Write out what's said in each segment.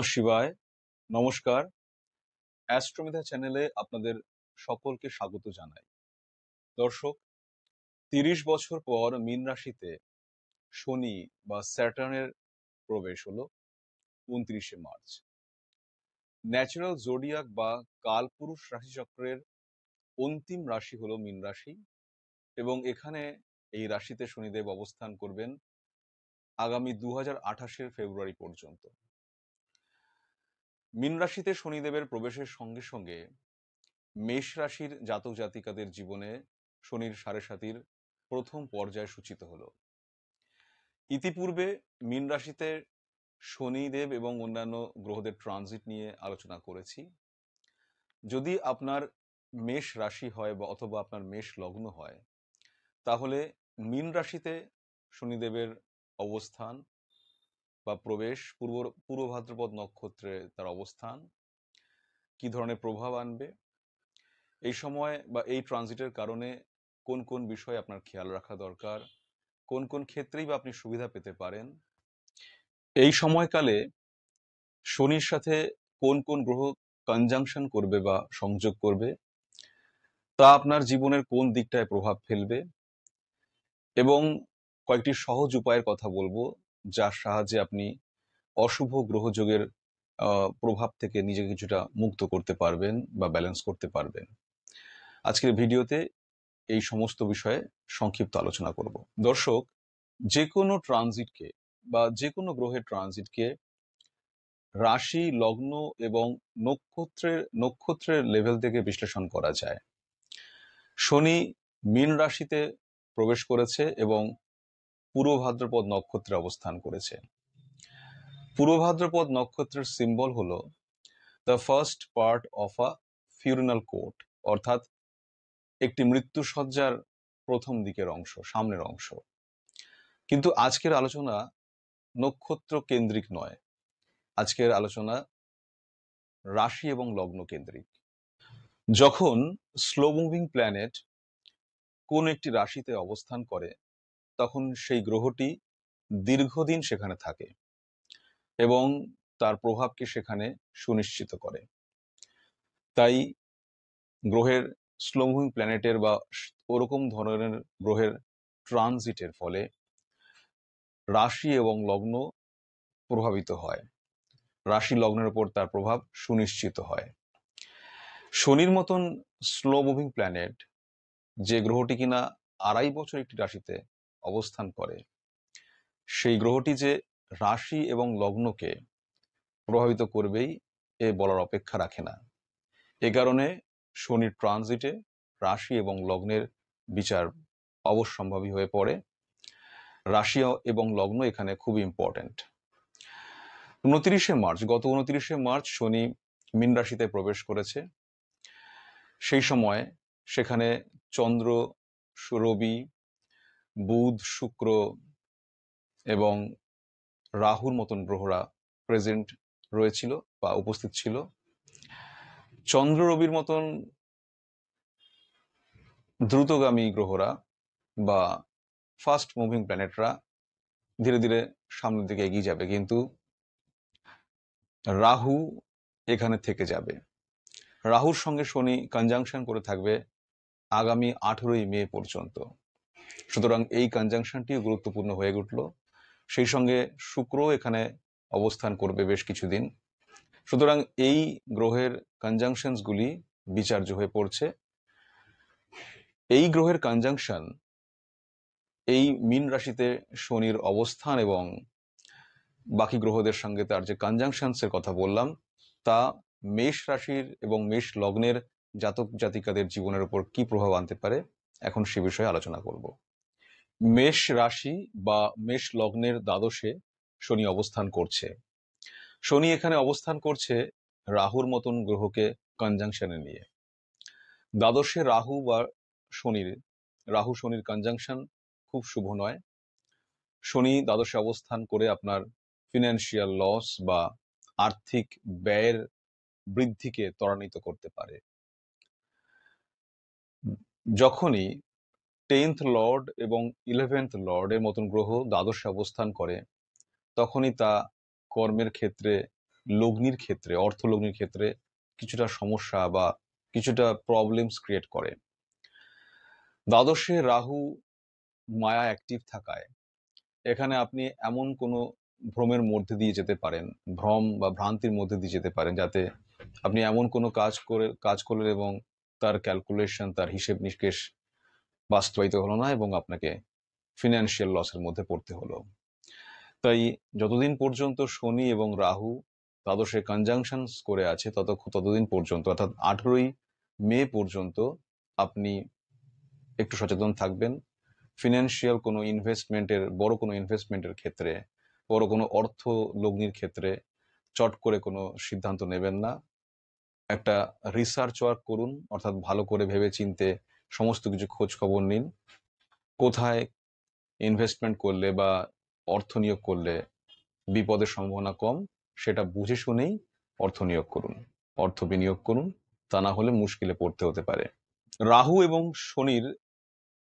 নমঃ শিবায়। নমস্কার। অ্যাস্ট্রোমিথা চ্যানেলে আপনাদের সকলকে স্বাগত জানাই। দর্শক, ৩০ বছর পর মীন রাশিতে শনি বা স্যাটার্নের প্রবেশ হলো ২৯শে মার্চ। ন্যাচারাল জোডিয়াক বা কালপুরুষ রাশিচক্রের অন্তিম রাশি হলো মীন রাশি, এবং এখানে এই রাশিতে শনিদেব অবস্থান করবেন আগামী ২০২৮ ফেব্রুয়ারি পর্যন্ত। মীন রাশিতে শনিদেবের প্রবেশের সঙ্গে সঙ্গে মেষ রাশির জাতক জাতিকাদের জীবনে শনির সাড়ে সাতির প্রথম পর্যায় সূচিত হলো। ইতিপূর্বে মীন রাশিতে শনিদেব এবং অন্যান্য গ্রহদের ট্রানজিট নিয়ে আলোচনা করেছি। যদি আপনার মেষ রাশি হয় বা অথবা আপনার মেষ লগ্ন হয়, তাহলে মীন রাশিতে শনিদেবের অবস্থান বা প্রবেশ পূর্ব ভাদ্রপদ নক্ষত্রে তার অবস্থান কি ধরনের প্রভাব আনবে, এই সময় বা এই ট্রানজিটের কারণে কোন কোন বিষয়ে আপনার খেয়াল রাখা দরকার, কোন কোন ক্ষেত্রেই বা আপনি সুবিধা পেতে পারেন, এই সময়কালে শনির সাথে কোন কোন গ্রহ কনজাংশন করবে বা সংযোগ করবে, তা আপনার জীবনের কোন দিকটায় প্রভাব ফেলবে, এবং কয়েকটি সহজ উপায়ের কথা বলবো যার সাহায্যে আপনি অশুভ গ্রহযোগের প্রভাব থেকে নিজেকে কিছুটা মুক্ত করতে পারবেন বা ব্যালেন্স করতে পারবেন। আজকের ভিডিওতে এই সমস্ত বিষয়ে সংক্ষিপ্ত আলোচনা করব। দর্শক, যে কোনো ট্রানজিটকে বা যে কোনো গ্রহের ট্রানজিটকে রাশি, লগ্ন এবং নক্ষত্রের লেভেল থেকে বিশ্লেষণ করা যায়। শনি মীন রাশিতে প্রবেশ করেছে এবং পূর্ব ভাদ্রপদ নক্ষত্রে অবস্থান করেছে। পূর্ব ভাদ্রপদ নক্ষত্রের সিম্বল হলো the first part of a funeral cot, অর্থাৎ একটি মৃত্যুসজ্জার প্রথম দিকের অংশ, সামনের অংশ। কিন্তু আজকের আলোচনা নক্ষত্র কেন্দ্রিক নয়, আজকের আলোচনা রাশি এবং লগ্ন কেন্দ্রিক। যখন স্লো মুভিং প্ল্যানেট কোন একটি রাশিতে অবস্থান করে, তখন সেই গ্রহটি দীর্ঘদিন সেখানে থাকে এবং তার প্রভাবকে সেখানে সুনিশ্চিত করে। তাই গ্রহের স্লো মুভিং প্ল্যানেটের বা ওরকম ধরনের গ্রহের ট্রানজিটের ফলে রাশি এবং লগ্ন প্রভাবিত হয়, রাশি লগ্নের উপর তার প্রভাব সুনিশ্চিত হয়। শনির মতন স্লো মুভিং প্ল্যানেট, যে গ্রহটি কিনা ২.৫ বছর একটি রাশিতে অবস্থান করে, সেই গ্রহটি যে রাশি এবং লগ্নকে প্রভাবিত করবেই এ বলার অপেক্ষা রাখে না। এ কারণে শনির ট্রানজিটে রাশি এবং লগ্নের বিচার অবশ্যম্ভাবী হয়ে পড়ে। রাশি এবং লগ্ন এখানে খুব ইম্পর্টেন্ট। গত ২৯শে মার্চ শনি মীন রাশিতে প্রবেশ করেছে। সেই সময় সেখানে চন্দ্র, রবি, বুধ, শুক্র এবং রাহুর মতন গ্রহরা প্রেজেন্ট রয়েছিল বা উপস্থিত ছিল। চন্দ্র, রবির মতন দ্রুতগামী গ্রহরা বা ফাস্ট মুভিং প্ল্যানেটরা ধীরে ধীরে সামনের দিকে এগিয়ে যাবে, কিন্তু রাহু এখানে থেকে যাবে। রাহুর সঙ্গে শনি কনজাংশন করে থাকবে আগামী 18ই মে পর্যন্ত। সুতরাং এই কনজাংশনটিও গুরুত্বপূর্ণ হয়ে উঠল। সেই সঙ্গে শুক্র এখানে অবস্থান করবে বেশ কিছুদিন। সুতরাং এই গ্রহের কনজাংশনসগুলি বিচার্য হয়ে পড়ছে। এই গ্রহের কনজাংশন, এই মীন রাশিতে শনির অবস্থান এবং বাকি গ্রহদের সঙ্গে তার যে কনজাংশনসের কথা বললাম, তা মেষ রাশির এবং মেষ লগ্নের জাতক জাতিকাদের জীবনের উপর কি প্রভাব আনতে পারে, এখন সে বিষয়ে আলোচনা করব। মেষ রাশি বা মেষ লগ্নের দ্বাদশে শনি অবস্থান করছে। শনি এখানে অবস্থান করছে রাহুর মতন গ্রহকে কনজাংশনে নিয়ে। দ্বাদশে রাহু শনির কনজাংশন খুব শুভ নয়। শনি দ্বাদশে অবস্থান করে আপনার ফিনান্সিয়াল লস বা আর্থিক ব্যয়ের বৃদ্ধিকে ত্বরান্বিত করতে পারে। যখনই 10th লর্ড এবং 11th লর্ড এর মতন গ্রহ দ্বাদশে অবস্থান করে, তখনই তা কর্মের ক্ষেত্রে লগ্নির ক্ষেত্রে, অর্থলগ্নির ক্ষেত্রে কিছুটা সমস্যা বা কিছুটা প্রবলেমস ক্রিয়েট করে। দ্বাদশে রাহু মায়া অ্যাক্টিভ থাকায় এখানে আপনি এমন কোনো ভ্রমের মধ্যে দিয়ে যেতে পারেন, ভ্রম বা ভ্রান্তির মধ্যে দিয়ে যেতে পারেন, যাতে আপনি এমন কোনো কাজ করলেন এবং তার ক্যালকুলেশন, তার হিসেব নিকেশ বাস্তবায়িত হলো না এবং আপনাকে ফিনান্সিয়াল লসের মধ্যে পড়তে হলো। তাই যতদিন পর্যন্ত শনি এবং রাহু দ্বাদশে কনজাংশন করে আছে ততদিন পর্যন্ত, অর্থাৎ 18ই মে পর্যন্ত আপনি একটু সচেতন থাকবেন। ফিনান্সিয়াল কোনো ইনভেস্টমেন্টের, বড় কোনো ইনভেস্টমেন্টের ক্ষেত্রে, বড় কোনো অর্থ লগ্নির ক্ষেত্রে চট করে কোনো সিদ্ধান্ত নেবেন না। একটা রিসার্চ ওয়ার্ক করুন, অর্থাৎ ভালো করে ভেবে চিনতে সমস্ত কিছু খোঁজ খবর নিন। কোথায় ইনভেস্টমেন্ট করলে বা অর্থ নিয়োগ করলে বিপদের সম্ভাবনা কম, সেটা বুঝে শুনেই অর্থ নিয়োগ করুন, অর্থ বিনিয়োগ করুন। তা না হলে মুশকিলে পড়তে হতে পারে। রাহু এবং শনির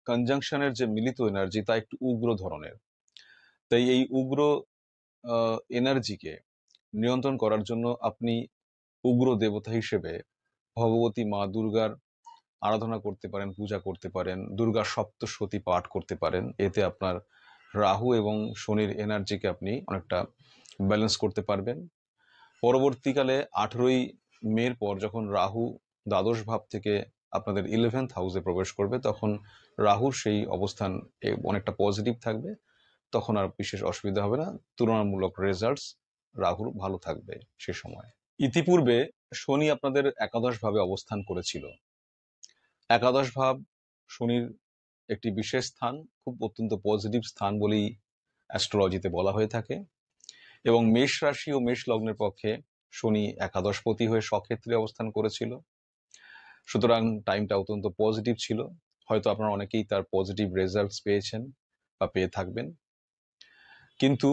কনজাংশনের যে মিলিত এনার্জি, তা একটু উগ্র ধরনের। তাই এই উগ্র এনার্জিকে নিয়ন্ত্রণ করার জন্য আপনি উগ্র দেবতা হিসেবে ভগবতী মা দুর্গার আরাধনা করতে পারেন, পূজা করতে পারেন, দুর্গা সপ্তশতী পাঠ করতে পারেন। এতে আপনার রাহু এবং শনির এনার্জিকে আপনি অনেকটা ব্যালেন্স করতে পারবেন। পরবর্তীকালে 18ই মের পর যখন রাহু দ্বাদশ ভাব থেকে আপনাদের 11th হাউসে প্রবেশ করবে, তখন রাহুর সেই অবস্থান অনেকটা পজিটিভ থাকবে। তখন আর বিশেষ অসুবিধা হবে না, তুলনামূলক রেজাল্টস রাহুর ভালো থাকবে সে সময়। ইতিপূর্বে শনি আপনাদের একাদশ ভাবে অবস্থান করেছিল। একাদশ ভাব শনির একটি বিশেষ স্থান, খুব অত্যন্ত পজিটিভ স্থান বলেই অ্যাস্ট্রোলজিতে বলা হয়ে থাকে। এবং মেষ রাশি ও মেষ লগ্নের পক্ষে শনি একাদশপতি হয়ে স্বক্ষেত্রে অবস্থান করেছিল। সুতরাং টাইমটা অত্যন্ত পজিটিভ ছিল। হয়তো আপনারা অনেকেই তার পজিটিভ রেজাল্টস পেয়েছেন বা পেয়ে থাকবেন। কিন্তু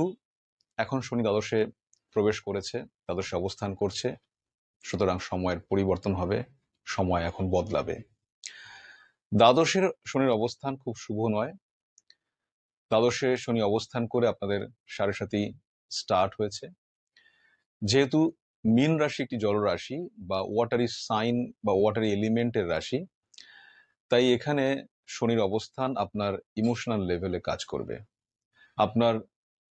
এখন শনি দ্বাদশে প্রবেশ করেছে, দ্বাদশে অবস্থান করছে। সুতরাং সময়ের পরিবর্তন হবে, সময় এখন বদলাবে। দ্বাদশের শনির অবস্থান খুব শুভ নয়। দ্বাদশে শনি অবস্থান করে আপনাদের সাড়ে সাথী স্টার্ট হয়েছে। যেহেতু মীন রাশি একটি জলরাশি বা ওয়াটারি সাইন বা ওয়াটারি এলিমেন্টের রাশি, তাই এখানে শনির অবস্থান আপনার ইমোশনাল লেভেলে কাজ করবে। আপনার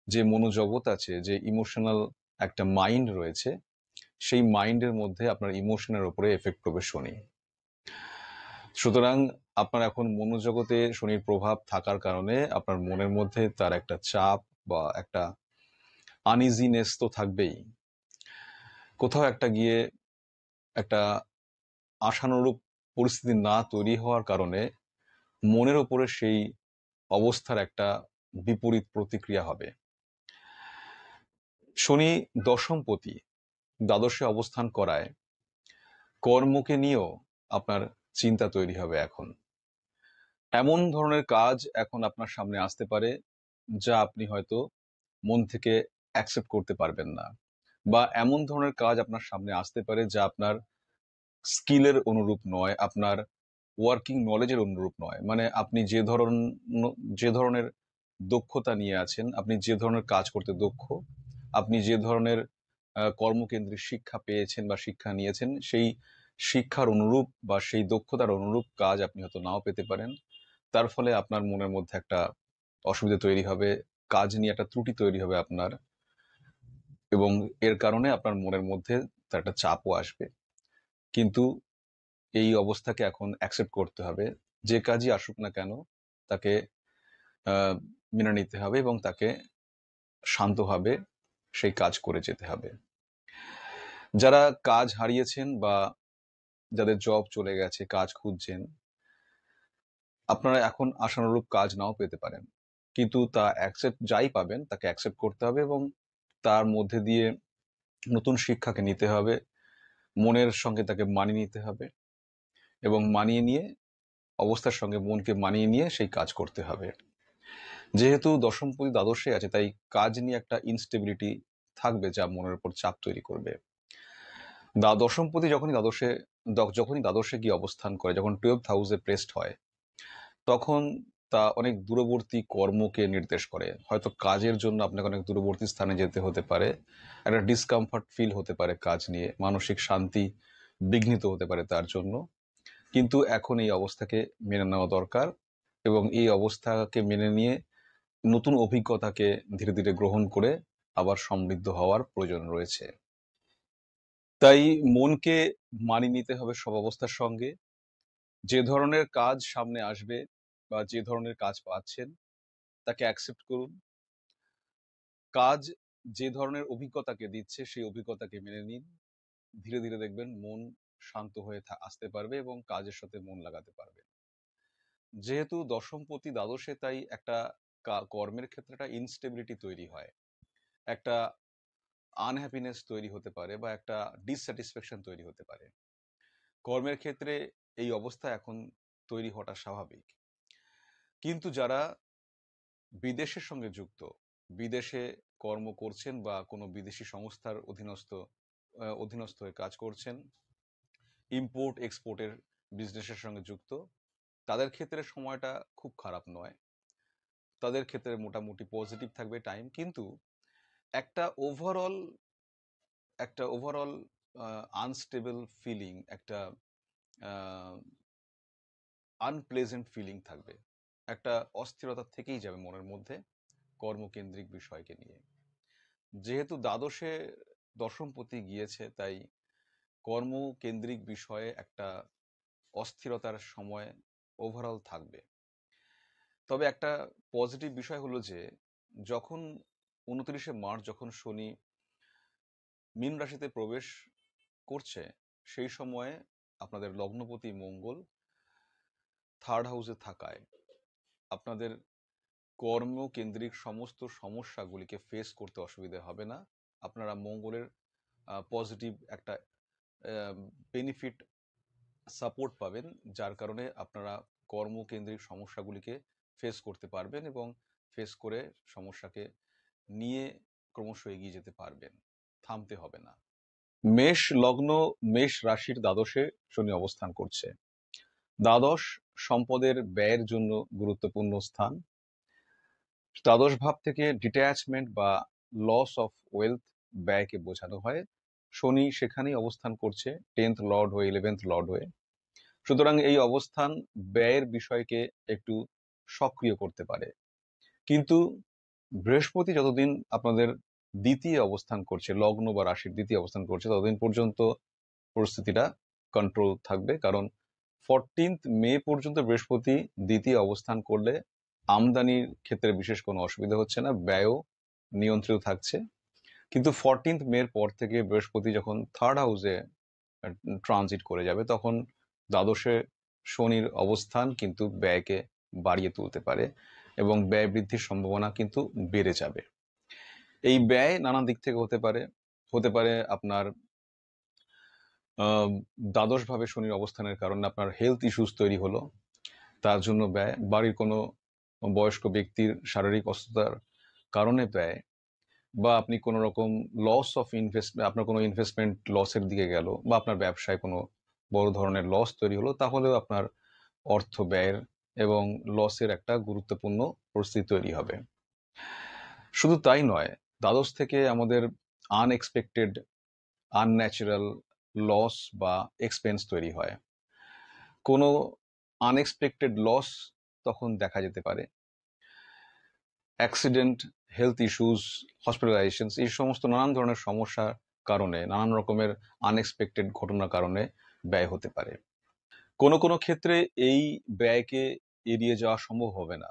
যে মনোজগৎ আছে, যে ইমোশনাল একটা মাইন্ড রয়েছে, সেই মাইন্ডের মধ্যে আপনার ইমোশনের উপরে এফেক্ট করবে শনি। সুতরাং আপনার এখন মনোজগতে শনির প্রভাব থাকার কারণে আপনার মনের মধ্যে তার একটা চাপ বা একটা আনইজিনেস তো থাকবেই। কোথাও একটা গিয়ে একটা আশানুরূপ পরিস্থিতি না তৈরি হওয়ার কারণে মনের ওপরে সেই অবস্থার একটা বিপরীত প্রতিক্রিয়া হবে। শনি দশমপতি দ্বাদশে অবস্থান করায় কর্মকে নিয়েও আপনার চিন্তা তৈরি হবে। এখন এমন ধরনের কাজ এখন আপনার সামনে আসতে পারে যা আপনি হয়তো মন থেকে অ্যাকসেপ্ট করতে পারবেন না, বা এমন ধরনের কাজ আপনার সামনে আসতে পারে যা আপনার স্কিলের অনুরূপ নয়, আপনার ওয়ার্কিং নলেজের অনুরূপ নয়। মানে আপনি যে ধরনের দক্ষতা নিয়ে আছেন, আপনি যে ধরনের কাজ করতে দক্ষ, আপনি যে ধরনের কর্মকেন্দ্রিক শিক্ষা পেয়েছেন বা শিক্ষা নিয়েছেন, সেই শিক্ষার অনুরূপ বা সেই দক্ষতার অনুরূপ কাজ আপনি হয়তো নাও পেতে পারেন। তার ফলে আপনার মনের মধ্যে একটা অসুবিধা তৈরি হবে, কাজ নিয়ে একটা ত্রুটি তৈরি হবে আপনার, এবং এর কারণে আপনার মনের মধ্যে তার একটা চাপও আসবে। কিন্তু এই অবস্থাকে এখন অ্যাকসেপ্ট করতে হবে। যে কাজই আসুক না কেন, তাকে মেনে নিতে হবে এবং তাকে শান্তভাবে সেই কাজ করে যেতে হবে। যারা কাজ হারিয়েছেন বা যাদের জব চলে গেছে, কাজ খুঁজছেন, আপনারা এখন আশানুরূপ কাজ নাও পেতে পারেন, কিন্তু তা যাই পাবেন তাকে অ্যাকসেপ্ট করতে হবে এবং তার মধ্যে দিয়ে নতুন শিক্ষাকে নিতে হবে, মনের সঙ্গে তাকে মানিয়ে নিতে হবে এবং মানিয়ে নিয়ে অবস্থার সঙ্গে মনকে মানিয়ে নিয়ে সেই কাজ করতে হবে। যেহেতু দশমপতি দ্বাদশে আছে, তাই কাজ নিয়ে একটা ইনস্টেবিলিটি থাকবে যা মনের উপর চাপ তৈরি করবে। দশমপতি যখনই দ্বাদশে গিয়ে অবস্থান করে, যখন 12th হাউসে প্লেসড হয়, তখন তা অনেক দূরবর্তী কর্মকে নির্দেশ করে। হয়তো কাজের জন্য আপনাকে অনেক দূরবর্তী স্থানে যেতে হতে পারে, একটা ডিসকমফর্ট ফিল হতে পারে কাজ নিয়ে, মানসিক শান্তি বিঘ্নিত হতে পারে তার জন্য। কিন্তু এখন এই অবস্থাকে মেনে নেওয়া দরকার, এবং এই অবস্থাকে মেনে নিয়ে নতুন অভিজ্ঞতাকে ধীরে ধীরে গ্রহণ করে আবার সমৃদ্ধ হওয়ার প্রয়োজন রয়েছে। তাই মনকে মানিয়ে নিতে হবে সব অবস্থার সঙ্গে। যে ধরনের কাজ সামনে আসবে বা যে ধরনের কাজ পাচ্ছেন তাকে অ্যাকসেপ্ট করুন। কাজ যে ধরনের অভিজ্ঞতাকে দিচ্ছে সেই অভিজ্ঞতাকে মেনে নিন। ধীরে ধীরে দেখবেন মন শান্ত হয়ে আসতে পারবে এবং কাজের সাথে মন লাগাতে পারবে। যেহেতু দশমপতি দ্বাদশে, তাই একটা কর্মের ক্ষেত্রে একটা ইনস্টেবিলিটি তৈরি হয়, একটা আনহ্যাপিনেস তৈরি হতে পারে বা একটা ডিসস্যাটিসফ্যাকশন তৈরি হতে পারে। কর্মের ক্ষেত্রে এই অবস্থা এখন তৈরি হওয়াটা স্বাভাবিক। কিন্তু যারা বিদেশের সঙ্গে যুক্ত, বিদেশে কর্ম করছেন বা কোনো বিদেশি সংস্থার অধীনস্থ হয়ে কাজ করছেন, ইম্পোর্ট এক্সপোর্টের বিজনেসের সঙ্গে যুক্ত, তাদের ক্ষেত্রে সময়টা খুব খারাপ নয়। তাদের ক্ষেত্রে মোটামুটি পজিটিভ থাকবে টাইম। কিন্তু একটা ওভারঅল আনস্টেবল ফিলিং, একটা আনপ্লেজেন্ট ফিলিং থাকবে, একটা অস্থিরতা থেকেই যাবে মনের মধ্যে কর্মকেন্দ্রিক বিষয়কে নিয়ে। যেহেতু দ্বাদশে দশমপতি গিয়েছে, তাই কর্মকেন্দ্রিক বিষয়ে একটা অস্থিরতার সময় ওভারঅল থাকবে। তবে একটা পজিটিভ বিষয় হলো যে যখন 29শে মার্চ যখন শনি মীন রাশিতে প্রবেশ করছে, সেই সময়ে আপনাদের লগ্নপতি মঙ্গল থার্ড হাউসে থাকায় আপনাদের কর্মকেন্দ্রিক সমস্ত সমস্যাগুলিকে ফেস করতে অসুবিধা হবে না। আপনারা মঙ্গলের পজিটিভ একটা বেনিফিট সাপোর্ট পাবেন, যার কারণে আপনারা কর্মকেন্দ্রিক সমস্যাগুলিকে ফেস করতে পারবেন এবং ফেস করে সমস্যাকে নিয়ে ক্রমশ এগিয়ে যেতে পারবেন, থামতে হবে না। মেষ লগ্ন, মেষ রাশির দ্বাদশে শনি অবস্থান করছে। দ্বাদশ সম্পদের ব্যয়ের জন্য গুরুত্বপূর্ণ স্থান। দ্বাদশ ভাব থেকে ডিট্যাচমেন্ট বা লস অফ ওয়েলথ ব্যয়কে বোঝানো হয়। শনি সেখানেই অবস্থান করছে, 10th লর্ড হয়ে, 11th লর্ড হয়ে। সুতরাং এই অবস্থান ব্যয়ের বিষয়কে একটু সক্রিয় করতে পারে। কিন্তু বৃহস্পতি যতদিন আপনাদের দ্বিতীয় অবস্থান করছে, লগ্ন বা রাশির দ্বিতীয় অবস্থান করছে, ততদিন পর্যন্ত পরিস্থিতিটা কন্ট্রোল থাকবে। কারণ 14th মে পর্যন্ত বৃহস্পতি দ্বিতীয় অবস্থান করলে আমদানির ক্ষেত্রে বিশেষ কোনো অসুবিধা হচ্ছে না, ব্যয়ও নিয়ন্ত্রিত থাকছে। কিন্তু 14th মের পর থেকে বৃহস্পতি যখন থার্ড হাউসে ট্রানজিট করে যাবে, তখন দ্বাদশে শনির অবস্থান কিন্তু ব্যয়কে বাড়িয়ে তুলতে পারে এবং ব্যয় বৃদ্ধির সম্ভাবনা কিন্তু বেড়ে যাবে। এই ব্যয় নানা দিক থেকে হতে পারে আপনার দ্বাদশ ভাবে শনির অবস্থানের কারণে আপনার হেলথ ইস্যুস তৈরি হলো, তার জন্য ব্যয়, বাড়ির কোনো বয়স্ক ব্যক্তির শারীরিক অসুস্থতার কারণে ব্যয়, বা আপনি কোনো রকম আপনার কোনো ইনভেস্টমেন্ট লসের দিকে গেল, বা আপনার ব্যবসায় কোনো বড় ধরনের লস তৈরি হলো, তাহলেও আপনার অর্থ ব্যয়ের এবং লসের একটা গুরুত্বপূর্ণ পরিস্থিতি তৈরি হবে। শুধু তাই নয়, দ্বাদশ থেকে আমাদের আনএক্সপেক্টেড, আনন্যাচারাল লস বা এক্সপেন্স তৈরি হয়। কোনো আনএক্সপেক্টেড লস তখন দেখা যেতে পারে। অ্যাক্সিডেন্ট, হেলথ ইস্যুস, হসপিটালাইজেশন, এই সমস্ত নানান ধরনের সমস্যার কারণে, নানান রকমের আনএক্সপেক্টেড ঘটনার কারণে ব্যয় হতে পারে। কোনো কোনো ক্ষেত্রে এই ব্যয়কে এড়িয়ে যাওয়া সম্ভব হবে না,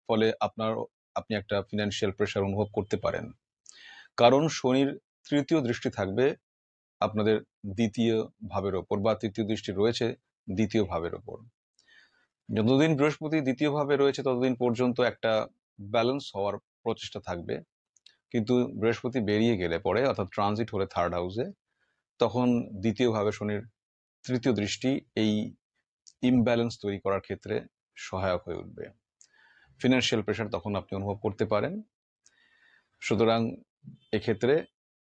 ফলে আপনি একটা ফিনান্সিয়াল প্রেশার অনুভব করতে পারেন। কারণ শনির তৃতীয় দৃষ্টি থাকবে আপনাদের দ্বিতীয় ভাবের ওপর, বা তৃতীয় দৃষ্টি রয়েছে দ্বিতীয় ভাবের ওপর। যতদিন বৃহস্পতি দ্বিতীয় ভাবে রয়েছে ততদিন পর্যন্ত একটা ব্যালেন্স হওয়ার প্রচেষ্টা থাকবে। কিন্তু বৃহস্পতি বেরিয়ে গেলে পরে, অর্থাৎ ট্রানজিট হলে থার্ড হাউসে, তখন দ্বিতীয় ভাবে শনির তৃতীয় দৃষ্টি এই ইমব্যালেন্স তৈরি করার ক্ষেত্রে সহায়ক হয়ে উঠবে। ফিনান্সিয়াল প্রেশার তখন আপনি অনুভব করতে পারেন। সুতরাং এক্ষেত্রে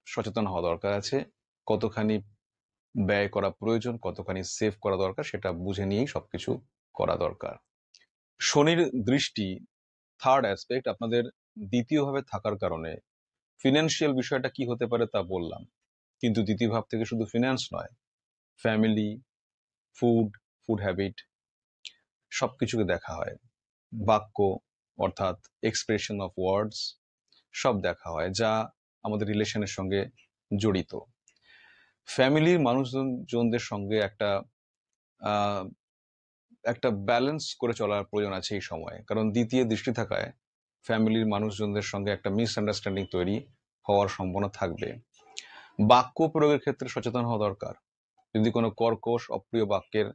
সচেতন হওয়া দরকার আছে। কতখানি ব্যয় করা প্রয়োজন, কতখানি সেভ করা দরকার, সেটা বুঝে নিয়েই সবকিছু করা দরকার। শনির দৃষ্টি থার্ড অ্যাসপেক্ট আপনাদের দ্বিতীয়ভাবে থাকার কারণে ফিনান্সিয়াল বিষয়টা কি হতে পারে তা বললাম, কিন্তু দ্বিতীয় ভাব থেকে শুধু ফিনান্স নয়, ফ্যামিলি, ফুড, ফুড হ্যাবিট সবকিছুকে দেখা হয়। বাক্য অর্থাৎ এক্সপ্রেশন অফ ওয়ার্ডস সব দেখা হয় যা আমাদের রিলেশনের সঙ্গে জড়িত। ফ্যামিলির মানুষজনদের সঙ্গে একটা ব্যালেন্স করে চলার প্রয়োজন আছে এই সময়ে, কারণ দ্বিতীয় দৃষ্টি থাকায় ফ্যামিলির মানুষজনদের সঙ্গে একটা মিসআন্ডারস্ট্যান্ডিং তৈরি হওয়ার সম্ভাবনা থাকবে। বাক্য প্রয়োগের ক্ষেত্রে সচেতন হওয়া দরকার। যদি কোনো কর্কশ অপ্রিয় বাক্যের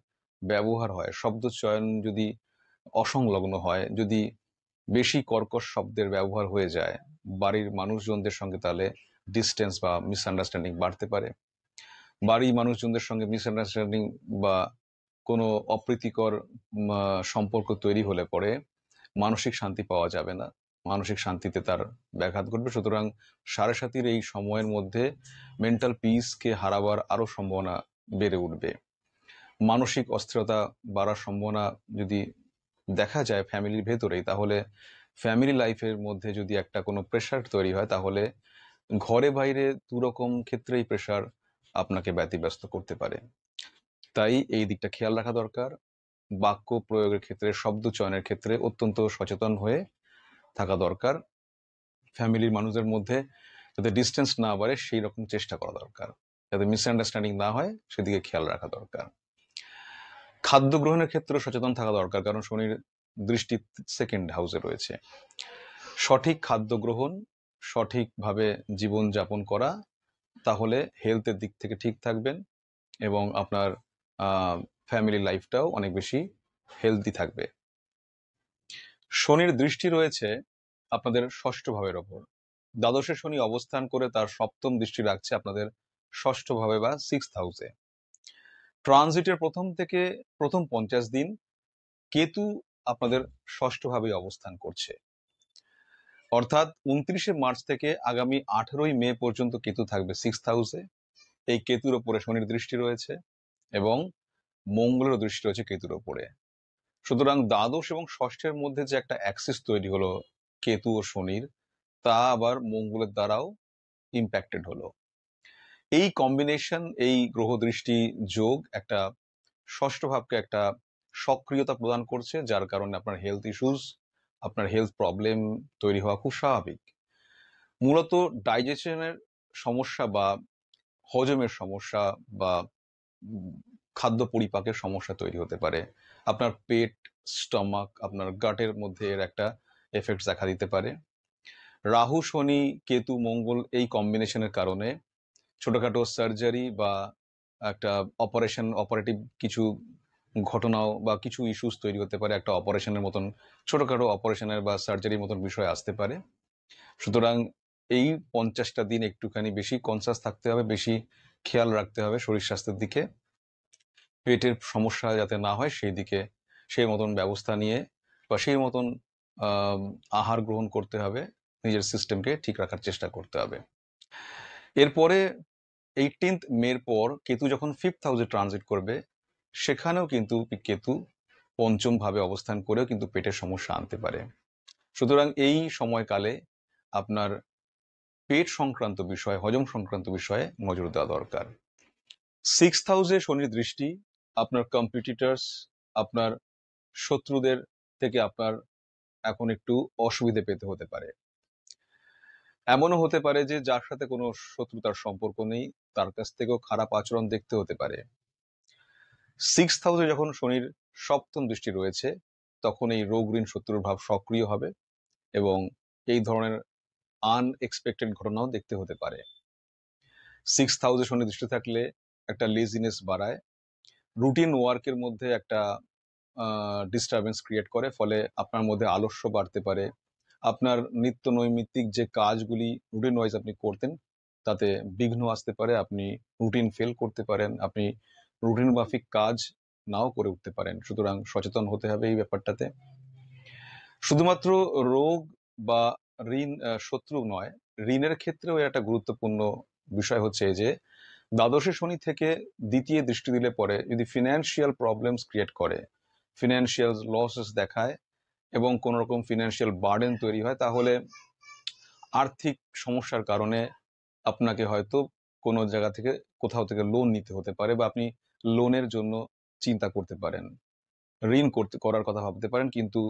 ব্যবহার হয়, শব্দ চয়ন যদি অসংলগ্ন হয়, যদি বেশি কর্কশ শব্দের ব্যবহার হয়ে যায়, বাড়ির মানুষজনদের সঙ্গে তাহলে ডিস্টেন্স বা মিসআন্ডারস্ট্যান্ডিং বাড়তে পারে। বাড়ির মানুষজনদের সঙ্গে মিসআন্ডারস্ট্যান্ডিং বা কোনো অপ্রীতিকর সম্পর্ক তৈরি হলে পরে মানসিক শান্তি পাওয়া যাবে না, মানসিক শান্তিতে তার ব্যাঘাত ঘটবে। সুতরাং সাড়ে সাতির এই সময়ের মধ্যে মেন্টাল পিসকে হারাবার আরো সম্ভাবনা বেড়ে উঠবে। মানসিক অস্থিরতা বাড়ার সম্ভাবনা যদি দেখা যায় ফ্যামিলির ভেতরেই, তাহলে ফ্যামিলি লাইফের মধ্যে যদি একটা কোনো প্রেশার তৈরি হয়, তাহলে ঘরে বাইরে দুরকম ক্ষেত্রেই প্রেশার আপনাকে ব্যতিব্যস্ত করতে পারে। তাই এই দিকটা খেয়াল রাখা দরকার। বাক্য প্রয়োগের ক্ষেত্রে, শব্দ চয়নের ক্ষেত্রে অত্যন্ত সচেতন হয়ে থাকা দরকার। ফ্যামিলির মানুষদের মধ্যে যাতে ডিস্টেন্স না বাড়ে সেই রকম চেষ্টা করা দরকার, যাতে মিসআন্ডারস্ট্যান্ডিং না হয় সেদিকে খেয়াল রাখা দরকার। খাদ্য গ্রহণের ক্ষেত্রে সচেতন থাকা দরকার, কারণ শনির দৃষ্টি সেকেন্ড হাউসে রয়েছে। সঠিক খাদ্য গ্রহণ, সঠিকভাবে জীবন যাপন করা, তাহলে হেলথের দিক থেকে ঠিক থাকবেন এবং আপনার ফ্যামিলি লাইফটাও অনেক বেশি হেলদি থাকবে। শনির দৃষ্টি রয়েছে আপনাদের ষষ্ঠ ভাবের ওপর। দ্বাদশে শনি অবস্থান করে তার সপ্তম দৃষ্টি রাখছে আপনাদের ষষ্ঠ ভাবে বা 6th হাউসে। ট্রানজিটের প্রথম 50 দিন কেতু আপনাদের ষষ্ঠ ভাবে অবস্থান করছে, অর্থাৎ 29শে মার্চ থেকে আগামী 18ই মে পর্যন্ত কেতু থাকবে 6th হাউসে। এই কেতুর ওপরে শনির দৃষ্টি রয়েছে এবং মঙ্গলের দৃষ্টি রয়েছে কেতুর ওপরে। সুতরাং দ্বাদশ এবং ষষ্ঠের মধ্যে যে একটা অ্যাক্সিস তৈরি হলো কেতু ও শনির, তা আবার মঙ্গলের দ্বারাও ইম্প্যাক্টেড হলো। এই কম্বিনেশন, এই গ্রহ দৃষ্টি যোগ একটা ষষ্ঠ ভাবকে একটা সক্রিয়তা প্রদান করছে, যার কারণে আপনার হেলথ ইস্যুস, আপনার হেলথ প্রবলেম তৈরি হওয়া খুব স্বাভাবিক। মূলত ডাইজেশনের সমস্যা বা হজমের সমস্যা বা খাদ্য পরিপাকের সমস্যা তৈরি হতে পারে। আপনার পেট, স্টমাক, আপনার গাটের মধ্যে এর একটা এফেক্ট দেখা দিতে পারে। রাহু, শনি, কেতু, মঙ্গল এই কম্বিনেশনের কারণে ছোটখাটো সার্জারি বা একটা অপারেটিভ কিছু ঘটনাও বা কিছু ইস্যুস তৈরি হতে পারে। একটা অপারেশনের মতন, ছোটখাটো অপারেশনের বা সার্জারির মতন বিষয় আসতে পারে। সুতরাং এই 50টা দিন একটুখানি বেশি কনসাস থাকতে হবে, বেশি খেয়াল রাখতে হবে শরীর স্বাস্থ্যের দিকে, পেটের সমস্যা যাতে না হয় সেই দিকে সেই মতন ব্যবস্থা নিয়ে বা সেই মতন আহার গ্রহণ করতে হবে, নিজের সিস্টেমকে ঠিক রাখার চেষ্টা করতে হবে। এরপরে 18th মের পর কেতু যখন 5th হাউসে ট্রানজিট করবে, সেখানেও কিন্তু কেতু পঞ্চম ভাবে অবস্থান করেও কিন্তু পেটের সমস্যা আনতে পারে। সুতরাং এই সময়কালে আপনার পেট সংক্রান্ত বিষয়, হজম সংক্রান্ত বিষয়ে নজর দেওয়া দরকার। 6th হাউসে শনির দৃষ্টি আপনার কম্পিটিটর্স, আপনার শত্রুদের থেকে আপনার এখন একটু অসুবিধে পেতে হতে পারে। এমনও হতে পারে যে যার সাথে কোনো শত্রুতার সম্পর্ক নেই, তার কাছ থেকেও খারাপ আচরণ দেখতে হতে পারে। 6th হাউসে যখন শনির সপ্তম দৃষ্টি রয়েছে, তখন এই রোগ ঋণ শত্রুর ভাব সক্রিয় হবে এবং এই ধরনের আনএক্সপেক্টেড ঘটনাও দেখতে হতে পারে। 6th হাউসে শনি দৃষ্টি থাকলে একটা লেজিনেস বাড়ায়, রুটিন ওয়ার্কের মধ্যে একটা ডিস্টারবেন্স ক্রিয়েট করে, ফলে আপনার মধ্যে আলস্য বাড়তে পারে। আপনার নিত্য নৈমিত্তিক যে কাজগুলি রুটিন ওয়াইজ আপনি করতেন, তাতে বিঘ্ন আসতে পারে, আপনি রুটিন ফেল করতে পারেন, আপনি রুটিন মাফিক কাজ নাও করে উঠতে পারেন। সুতরাং সচেতন হতে হবে এই ব্যাপারটাতে। শুধুমাত্র রোগ বা ঋণ, শত্রু নয়, ঋণের ক্ষেত্রেও একটা গুরুত্বপূর্ণ বিষয় হচ্ছে যে দ্বাদশে শনি থেকে দ্বিতীয় দৃষ্টি দিলে পরে যদি ফিনান্সিয়াল প্রবলেমস ক্রিয়েট করে, ফিনান্সিয়াল লসেস দেখায়, এবং কোনো রকম ফিনান্সিয়াল বার্ডেন তৈরি হয়, তাহলে আর্থিক সমস্যার কারণে আপনাকে হয়তো কোনো জায়গা থেকে কোথাও থেকে লোন নিতে হতে পারে, বা আপনি লোনের জন্য চিন্তা করতে পারেন, ঋণ করার কথা ভাবতে পারেন, কিন্তু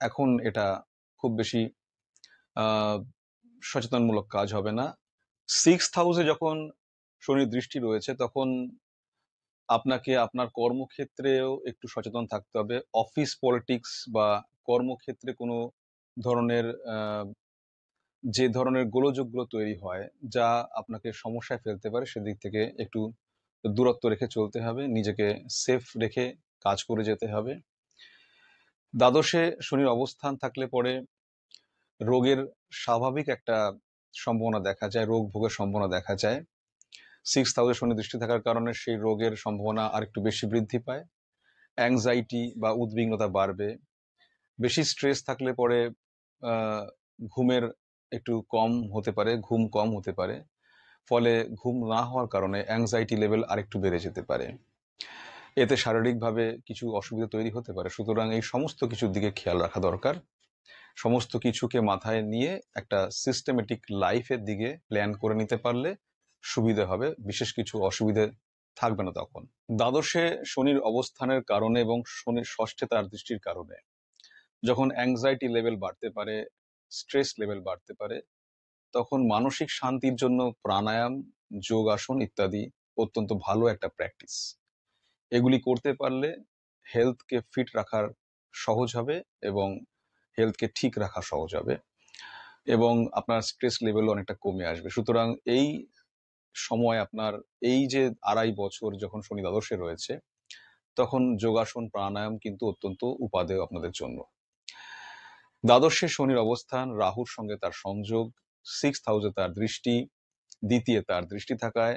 এখন এটা খুব বেশি আহ সচেতনমূলক কাজ হবে না। 6th হাউসে যখন শনির দৃষ্টি রয়েছে, তখন আপনাকে আপনার কর্মক্ষেত্রেও একটু সচেতন থাকতে হবে। অফিস পলিটিক্স বা কর্মক্ষেত্রে কোনো ধরনের যে ধরনের গোলযোগগুলো তৈরি হয়, যা আপনাকে সমস্যায় ফেলতে পারে, সেদিক থেকে একটু দূরত্ব রেখে চলতে হবে, নিজেকে সেফ রেখে কাজ করে যেতে হবে। দ্বাদশে শনির অবস্থান থাকলে পরে রোগের স্বাভাবিক একটা সম্ভাবনা দেখা যায়, রোগ ভোগের সম্ভাবনা দেখা যায়। 6th হাউসে শনি দৃষ্টি থাকার কারণে সেই রোগের সম্ভাবনা আরেকটু বেশি বৃদ্ধি পায়। অ্যাংজাইটি বা উদ্বিগ্নতা বাড়বে। বেশি স্ট্রেস থাকলে পরে ঘুমের একটু কম হতে পারে, ঘুম কম হতে পারে, ফলে ঘুম না হওয়ার কারণে অ্যাংজাইটি লেভেল আরেকটু বেড়ে যেতে পারে, এতে শারীরিকভাবে কিছু অসুবিধা তৈরি হতে পারে। সুতরাং এই সমস্ত কিছুর দিকে খেয়াল রাখা দরকার। সমস্ত কিছুকে মাথায় নিয়ে একটা সিস্টেমেটিক লাইফের দিকে প্ল্যান করে নিতে পারলে সুবিধা হবে, বিশেষ কিছু অসুবিধে থাকবে না তখন। দ্বাদশে শনির অবস্থানের কারণে এবং শনির ষষ্ঠে তার দৃষ্টির কারণে যখন অ্যাংজাইটি লেভেল বাড়তে পারে, স্ট্রেস লেভেল বাড়তে পারে, তখন মানসিক শান্তির জন্য প্রাণায়াম, যোগাসন ইত্যাদি অত্যন্ত ভালো একটা প্র্যাকটিস। এগুলি করতে পারলে হেলথকে ফিট রাখার সহজ হবে এবং হেলথকে ঠিক রাখা সহজ হবে, এবং আপনার স্ট্রেস লেভেল অনেকটা কমে আসবে। সুতরাং এই সময় আপনার এই যে 2.5 বছর যখন শনি দ্বাদশে রয়েছে, তখন যোগাসন প্রাণায়াম কিন্তু অত্যন্ত উপাদেয় আপনাদের জন্য। দ্বাদশে শনির অবস্থান, রাহুর সঙ্গে তার সংযোগ, 6th হাউসে তার দৃষ্টি, দ্বিতীয় তার দৃষ্টি থাকায়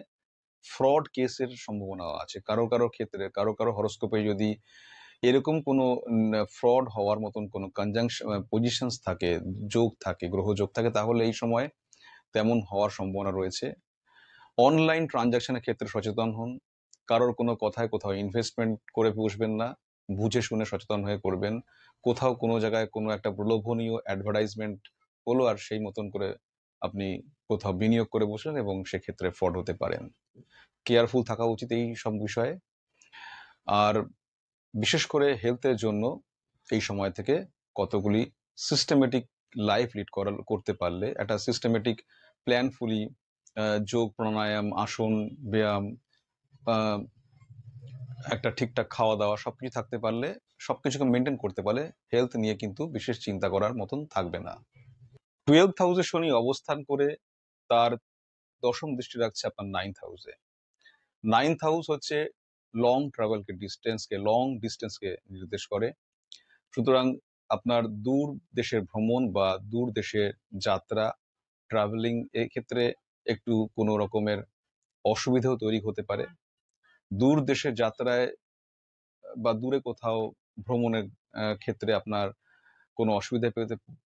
ফ্রড কেসের সম্ভাবনা আছে। কারো কারো ক্ষেত্রে, কারো কারো হরোস্কোপে যদি এরকম কোনো ফ্রড হওয়ার মতন কোনো কনজাংশন পজিশনস থাকে, যোগ থাকে, গ্রহ যোগ থাকে, তাহলে এই সময় তেমন হওয়ার সম্ভাবনা রয়েছে। অনলাইন ট্রানজাকশনের ক্ষেত্রে সচেতন হন। কারোর কোনো কথায় কোথাও ইনভেস্টমেন্ট করে বসবেন না, বুঝে শুনে সচেতন হয়ে করবেন। কোথাও কোনো জায়গায় কোনো একটা প্রলোভনীয় অ্যাডভার্টাইজমেন্ট হলো, আর সেই মতন করে আপনি কোথাও বিনিয়োগ করে বসলেন এবং সেক্ষেত্রে ফ্রড হতে পারেন। কেয়ারফুল থাকা উচিত এই সব বিষয়ে। আর বিশেষ করে হেলথের জন্য এই সময় থেকে কতগুলি সিস্টেমেটিক লাইফ লিড করতে পারলে, একটা সিস্টেমেটিক প্ল্যানফুলি যোগ, প্রাণায়াম, আসন, ব্যায়াম, আহ, একটা ঠিকঠাক খাওয়া দাওয়া সবকিছু থাকতে পারলে, সবকিছুকে মেনটেন করতে পারলে হেলথ নিয়ে কিন্তু বিশেষ চিন্তা করার মতন থাকবে না। 12th হাউসে শনি অবস্থান করে তার দশম দৃষ্টি রাখছে আপনার 9th হাউসে। 9th হাউস হচ্ছে লং ট্রাভেলকে, লং ডিস্টেন্সকে নির্দেশ করে। সুতরাং আপনার দূর দেশের ভ্রমণ বা দূর দেশের যাত্রা, ট্রাভেলিং, ক্ষেত্রে একটু কোনো রকমের অসুবিধাও তৈরি হতে পারে। দূর দেশের যাত্রায় বা দূরে কোথাও ভ্রমণের ক্ষেত্রে আপনার কোনো অসুবিধা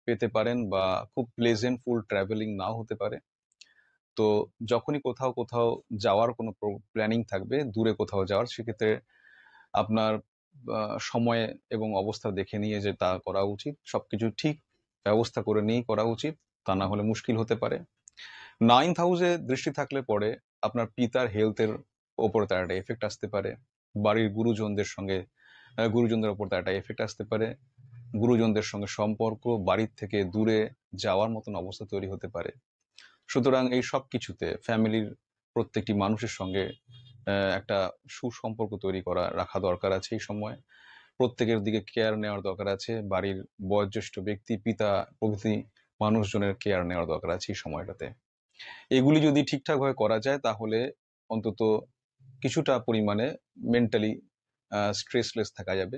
পেতে পারেন, বা খুব প্লেজেন্টফুল ট্রাভেলিং নাও হতে পারে। তো যখনই কোথাও কোথাও যাওয়ার কোনো প্ল্যানিং থাকবে, দূরে কোথাও যাওয়ার, সেক্ষেত্রে আপনার সময় এবং অবস্থা দেখে নিয়ে যে তা করা উচিত, সবকিছু ঠিক ব্যবস্থা করে নিয়েই করা উচিত, তা না হলে মুশকিল হতে পারে। 9th হাউসে দৃষ্টি থাকলে পরে আপনার পিতার হেলথের ওপরে তার একটা এফেক্ট আসতে পারে। বাড়ির গুরুজনদের ওপর তার একটা এফেক্ট আসতে পারে। গুরুজনদের সঙ্গে সম্পর্ক, বাড়ির থেকে দূরে যাওয়ার মতন অবস্থা তৈরি হতে পারে। সুতরাং এই সব কিছুতে ফ্যামিলির প্রত্যেকটি মানুষের সঙ্গে একটা সুসম্পর্ক তৈরি রাখা দরকার আছে। এই সময় প্রত্যেকের দিকে কেয়ার নেওয়ার দরকার আছে। বাড়ির বয়োজ্যেষ্ঠ ব্যক্তি, পিতা প্রভৃতি মানুষজনের কেয়ার নেওয়ার দরকার আছে এই সময়টাতে। এগুলি যদি ঠিকঠাকভাবে করা যায়, তাহলে অন্তত কিছুটা পরিমাণে মেন্টালি স্ট্রেসলেস থাকা যাবে।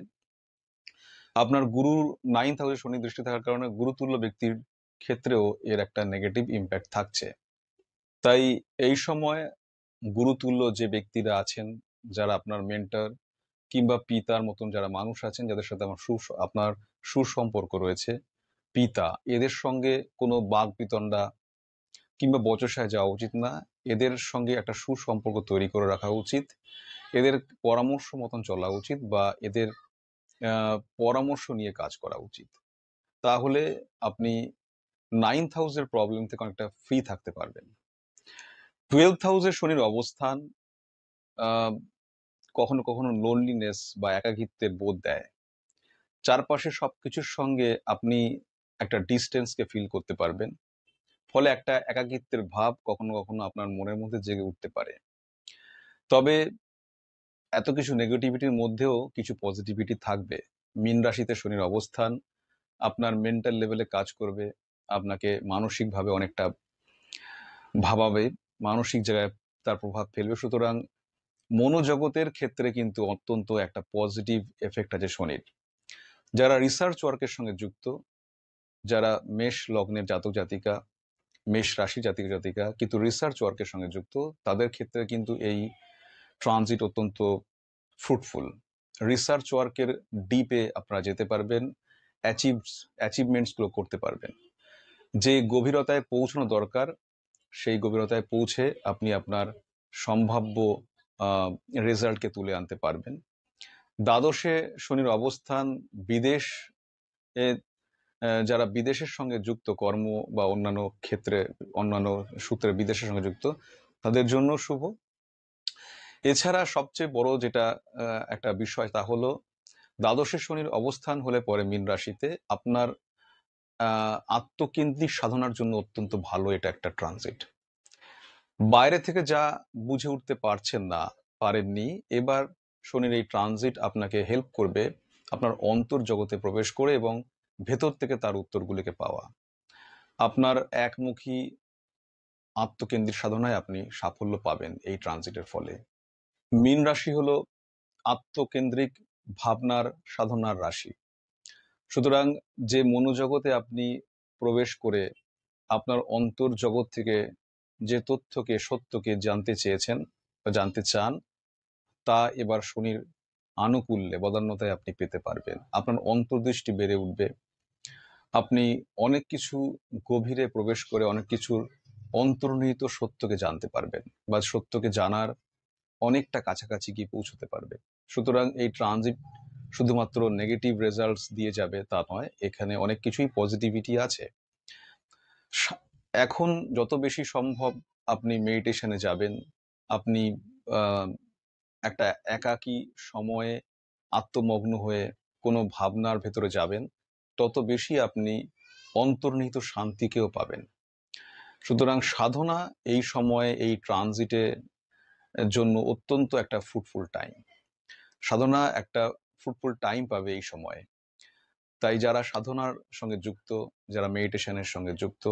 আপনার গুরুর 9th হাউসে শনি দৃষ্টি থাকার কারণে গুরুতুল্য ব্যক্তির ক্ষেত্রেও এর একটা নেগেটিভ ইম্প্যাক্ট থাকছে। তাই এই সময় গুরুতুল্য যে ব্যক্তিরা আছেন, যারা আপনার মেন্টর কিংবা পিতার মতন যারা মানুষ আছেন, যাদের সাথে আপনার সুসম্পর্ক রয়েছে, পিতা, এদের সঙ্গে কোনো বাক বিতণ্ডা কিংবা বচসায় যাওয়া উচিত না। এদের সঙ্গে একটা সুসম্পর্ক তৈরি করে রাখা উচিত। এদের পরামর্শ মতন চলা উচিত, বা এদের পরামর্শ নিয়ে কাজ করা উচিত। তাহলে আপনি 9th হাউসের প্রবলেম থেকে অনেকটা ফ্রি থাকতে পারবেন। 12th হাউসের শনির অবস্থান আহ, কখনো কখনো লোনলিনেস বা একাকিত্বের বোধ দেয়। চারপাশে সবকিছুর সঙ্গে আপনি একটা ডিস্টেন্সকে ফিল করতে পারবেন, ফলে একটা একাকিত্বের ভাব কখনো কখনো আপনার মনের মধ্যে জেগে উঠতে পারে। তবে এত কিছু নেগেটিভিটির মধ্যেও কিছু পজিটিভিটি থাকবে। মীন রাশিতে শনির অবস্থান আপনার মেন্টাল লেভেলে কাজ করবে, আপনাকে মানসিকভাবে অনেকটা ভাবাবে, মানসিক জায়গায় তার প্রভাব ফেলবে। সুতরাং মনোজগতের ক্ষেত্রে কিন্তু অত্যন্ত একটা পজিটিভ এফেক্ট আছে শনির। যারা রিসার্চ ওয়ার্কের সঙ্গে যুক্ত, যারা মেষ লগ্নের জাতক জাতিকা, মেষ রাশি জাতিক জাতিকা কিন্তু রিসার্চ ওয়ার্কের সঙ্গে যুক্ত, তাদের ক্ষেত্রে কিন্তু এই ট্রানজিট অত্যন্ত ফ্রুটফুল। রিসার্চ ওয়ার্কের ডিপে আপনারা যেতে পারবেন, অ্যাচিভমেন্টসগুলো করতে পারবেন। যে গভীরতায় পৌঁছানো দরকার সেই গভীরতায় পৌঁছে আপনি আপনার সম্ভাব্য রেজাল্টকে তুলে আনতে পারবেন। দ্বাদশে শনির অবস্থান বিদেশ যারা বিদেশের সঙ্গে যুক্ত, কর্ম বা অন্যান্য ক্ষেত্রে অন্যান্য সূত্রে বিদেশের সঙ্গে যুক্ত, তাদের জন্য শুভ। এছাড়া সবচেয়ে বড় যেটা একটা বিষয়, তা হলো দ্বাদশে শনির অবস্থান হলে পরে মীন রাশিতে আপনার আত্মকেন্দ্রিক সাধনার জন্য অত্যন্ত ভালো এটা একটা ট্রানজিট। বাইরে থেকে যা বুঝে উঠতে পারছেন না, পারেননি, এবার শনির এই ট্রানজিট আপনাকে হেল্প করবে আপনার অন্তর জগতে প্রবেশ করে এবং ভেতর থেকে তার উত্তরগুলিকে পাওয়া। আপনার একমুখী আত্মকেন্দ্রিক সাধনায় আপনি সাফল্য পাবেন এই ট্রানজিটের ফলে। মীন রাশি হলো আত্মকেন্দ্রিক ভাবনার সাধনার রাশি। সুতরাং যে মনোজগতে আপনি প্রবেশ করে আপনার অন্তর জগৎ থেকে যে তথ্যকে, সত্যকে জানতে চেয়েছেন বা জানতে চান, তা এবার শনির আনুকূল্যে, বদান্যতায় আপনি পেতে পারবেন। আপনার অন্তর্দৃষ্টি বেড়ে উঠবে, আপনি অনেক কিছু গভীরে প্রবেশ করে অনেক কিছুর অন্তর্নিহিত সত্যকে জানতে পারবেন বা সত্যকে জানার অনেকটা কাছাকাছি গিয়ে পৌঁছতে পারবে। সুতরাং এই ট্রানজিট শুধুমাত্র নেগেটিভ রেজাল্টস দিয়ে যাবে তা নয়, এখানে অনেক কিছুই পজিটিভিটি আছে। এখন যত বেশি সম্ভব আপনি মেডিটেশনে যাবেন, আপনি একটা একাকী সময়ে আত্মমগ্ন হয়ে কোনো ভাবনার ভেতরে যাবেন, তত বেশি আপনি অন্তর্নিহিত শান্তিকেও পাবেন। সুতরাং সাধনা এই সময়ে, এই ট্রানজিটে জন্য অত্যন্ত একটা ফ্রুটফুল টাইম। সাধনা একটা ফ্রুটফুল টাইম পাবে এই সময়ে। তাই যারা সাধনার সঙ্গে যুক্ত, যারা মেডিটেশনের সঙ্গে যুক্ত,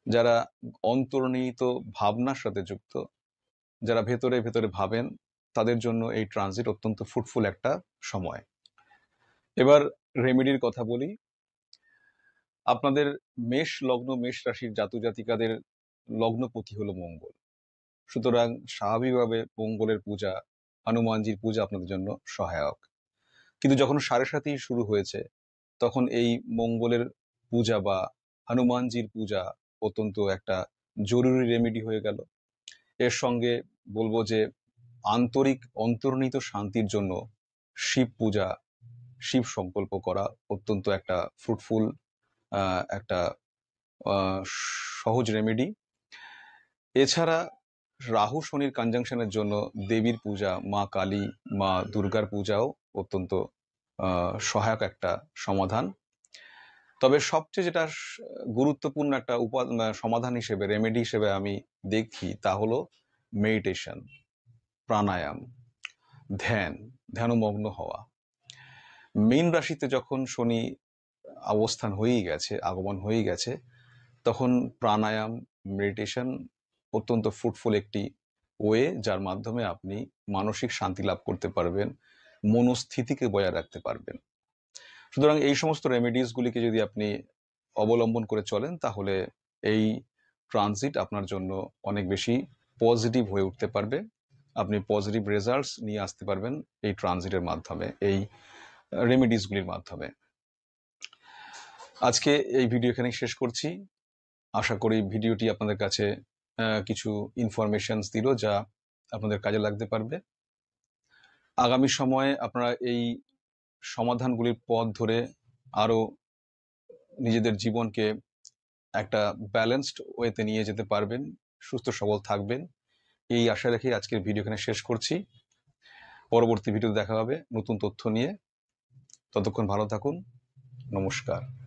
যারা অন্তর্নিহিত ভাবনার সাথে যুক্ত, যারা ভেতরে ভেতরে ভাবেন, তাদের জন্য এই ট্রানজিট অত্যন্ত ফ্রুটফুল একটা সময়। এবার রেমেডির কথা বলি। আপনাদের মেষ লগ্ন, মেষ রাশির জাতক জাতিকাদের লগ্নপতি হলো মঙ্গল। সুতরাং স্বাভাবিকভাবে মঙ্গলের পূজা, হনুমানজির পূজা আপনাদের জন্য সহায়ক। কিন্তু যখন সাড়ে সাতি শুরু হয়েছে, তখন এই মঙ্গলের পূজা বা হনুমানজির পূজা অত্যন্ত একটা জরুরি রেমেডি হয়ে গেল। এর সঙ্গে বলবো যে আন্তরিক অন্তর্নিহিত শান্তির জন্য শিব পূজা, শিব সংকল্প করা অত্যন্ত একটা ফ্রুটফুল একটা সহজ রেমেডি। এছাড়া রাহু শনির কনজাংশনের জন্য দেবীর পূজা, মা কালী, মা দুর্গার পূজাও অত্যন্ত সহায়ক একটা সমাধান। তবে সবচেয়ে যেটা গুরুত্বপূর্ণ একটা সমাধান হিসেবে, রেমেডি হিসেবে আমি দেখি, তা হলো মেডিটেশন, প্রাণায়াম, ধ্যানমগ্ন হওয়া। মীন রাশিতে যখন শনি অবস্থান হয়েই গেছে, আগমন হয়েই গেছে, তখন প্রাণায়াম, মেডিটেশন অত্যন্ত ফ্রুটফুল একটি ওয়ে, যার মাধ্যমে আপনি মানসিক শান্তি লাভ করতে পারবেন, মনস্থিতিকে বজায় রাখতে পারবেন। সুতরাং এই সমস্ত রেমেডিসগুলিকে যদি আপনি অবলম্বন করে চলেন, তাহলে এই ট্রানজিট আপনার জন্য অনেক বেশি পজিটিভ হয়ে উঠতে পারবে। আপনি পজিটিভ রেজাল্টস নিয়ে আসতে পারবেন এই ট্রানজিটের মাধ্যমে, এই রেমেডিসগুলির মাধ্যমে। আজকে এই ভিডিও এখানেই শেষ করছি। আশা করি ভিডিওটি আপনাদের কাছে কিছু ইনফরমেশনস দিল, যা আপনাদের কাজে লাগতে পারবে। আগামী সময়ে আপনারা এই সমাধানগুলির পথ ধরে আরো নিজেদের জীবনকে একটা ব্যালেন্সড ওয়েতে নিয়ে যেতে পারবেন, সুস্থ সবল থাকবেন, এই আশা রেখে আজকের ভিডিও এখানে শেষ করছি। পরবর্তী ভিডিও দেখা হবে নতুন তথ্য নিয়ে। ততক্ষণ ভালো থাকুন। নমস্কার।